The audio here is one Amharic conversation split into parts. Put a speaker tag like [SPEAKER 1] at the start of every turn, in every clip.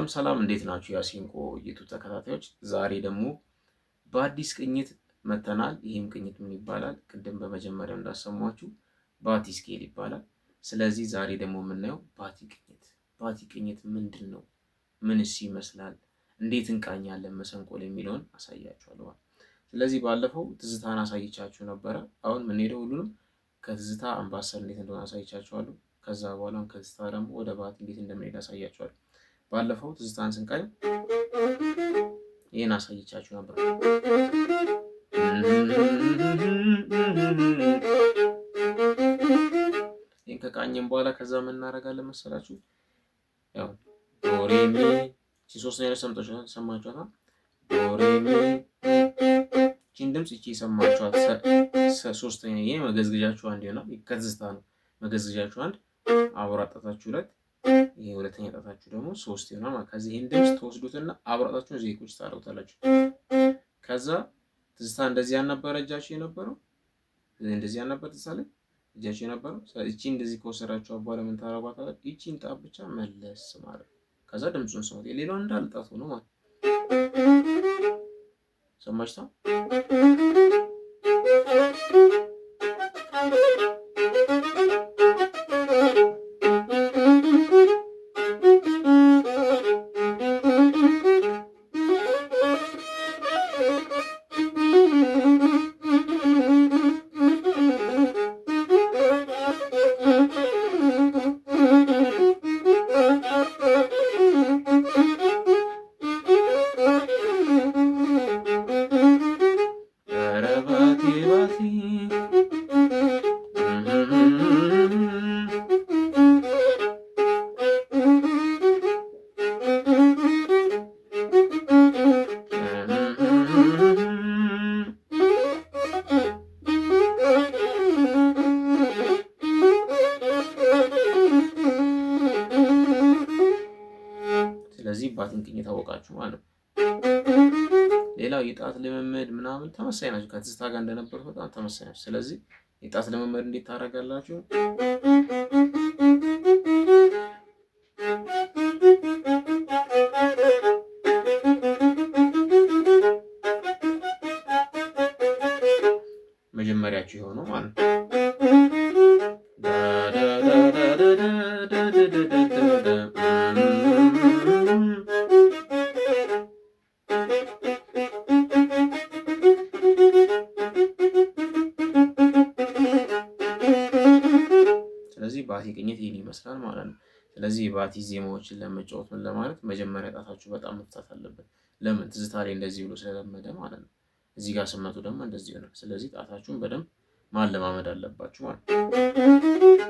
[SPEAKER 1] ሰላም እንዴት ናችሁ? ያሲንቆ ዩቲዩብ ተከታታዮች፣ ዛሬ ደግሞ በአዲስ ቅኝት መተናል። ይህም ቅኝት ምን ይባላል? ቅድም በመጀመሪያው እንዳሰማችሁ ባቲ ስኬል ይባላል። ስለዚህ ዛሬ ደግሞ የምናየው ባቲ ቅኝት። ባቲ ቅኝት ምንድን ነው? ምንስ ይመስላል? እንዴት እንቃኛለን መሰንቆ ላይ የሚለውን አሳያችኋለሁ። ስለዚህ ባለፈው ትዝታን አሳይቻችሁ ነበረ። አሁን የምንሄደው ሁሉንም ከትዝታ አምባሰል እንዴት እንደሆነ አሳይቻችኋለሁ። ከዛ በኋላ ከትዝታ ደግሞ ወደ ባቲ እንዴት እንደምንሄድ አሳያችኋለሁ። ባለፈው ትዝታን ስንቃኝ ይሄን አሳይቻችሁ ነበር። ይሄን ከቃኘን በኋላ ከዛ ምን እናደርጋለን መሰላችሁ? ያው ዶሬሚ ሶስተኛ ላይ ሰማችኋት። ዶሬሚ ቺን ድምጽ እቺ ሰማችኋት። ሶስተኛ ይሄ መገዝገዣችሁ አንድ ይሆናል። ከትዝታ ነው መገዝገዣችሁ አንድ፣ አብሮ አጣታችሁ ሁለት፣ ይሄ ሁለተኛ ጣታችሁ ደግሞ ሶስት ይሆናል ማለት። ከዚህ ይሄን ድምጽ ተወስዱትና አብራጣችሁን እዚህ ቁጭ ታደርጉታላችሁ። ከዛ ትዝታ እንደዚህ ያልነበረ እጃችሁ የነበረው እንደዚህ ያልነበረ ትዝታ ላይ እጃችሁ የነበረው እቺ እንደዚህ ከወሰዳችሁ በኋላ ምን ታረጋታላችሁ? እቺን ጣት ብቻ መለስ ማለት። ከዛ ድምጹን ሰው ሌላው እንዳልጣት ሆኖ ማለት ሰማችታ። ስለዚህ ባቲን ቅኝት ታወቃችሁ ማለት ነው። ሌላው የጣት ልምምድ ምናምን ተመሳሳይ ናቸው። ከትዝታ ጋር እንደነበሩት በጣም ተመሳሳይ ናቸው። ስለዚህ የጣት ልምምድ እንዴት ታደርጋላችሁ? መጀመሪያችሁ የሆነው ማለት ነው። ስለዚህ ባቲ ቅኝት ይህን ይመስላል ማለት ነው። ስለዚህ የባቲ ዜማዎችን ለመጫወት ምን ለማለት መጀመሪያ ጣታችሁ በጣም መፍታት አለበት። ለምን? ትዝታ ላይ እንደዚህ ብሎ ስለለመደ ማለት ነው። እዚህ ጋር ስመጡ ደግሞ እንደዚህ ይሆናል። ስለዚህ ጣታችሁን በደንብ ማለማመድ አለባችሁ ማለት ነው።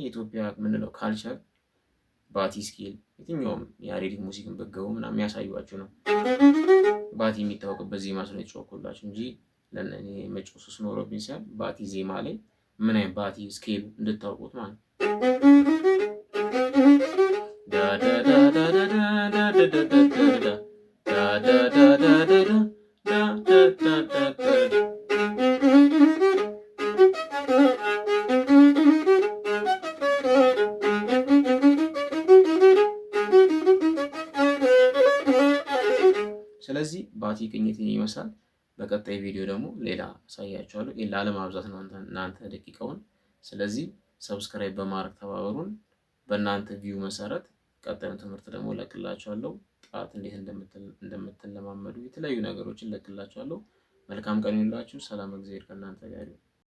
[SPEAKER 1] ኢትዮጵያ የምንለው ካልቸር ባቲ ስኬል የትኛውም የአሬዲክ ሙዚክን በገቡ ምናምን የሚያሳዩዋችሁ ነው። ባቲ የሚታወቅበት ዜማ ስለሆነ የተጫወኩላችሁ እንጂ ለእኔ መጫወት ሱስ ኖሮብኝ ሳይሆን ባቲ ዜማ ላይ ምን አይነት ባቲ ስኬል እንድታውቁት ማለት ነው። ስለዚህ ባቲ ቅኝት ይመስላል። በቀጣይ ቪዲዮ ደግሞ ሌላ አሳያችኋለሁ። ላለማብዛት ነው እናንተ ደቂቃውን። ስለዚህ ሰብስክራይብ በማድረግ ተባበሩን። በእናንተ ቪው መሰረት ቀጣዩን ትምህርት ደግሞ ለቅላችኋለሁ። ጣት እንዴት እንደምትለማመዱ የተለያዩ ነገሮችን ለቅላችኋለሁ። መልካም ቀን ይሁንላችሁ። ሰላም እግዚአብሔር ከእናንተ ጋር ይሁን።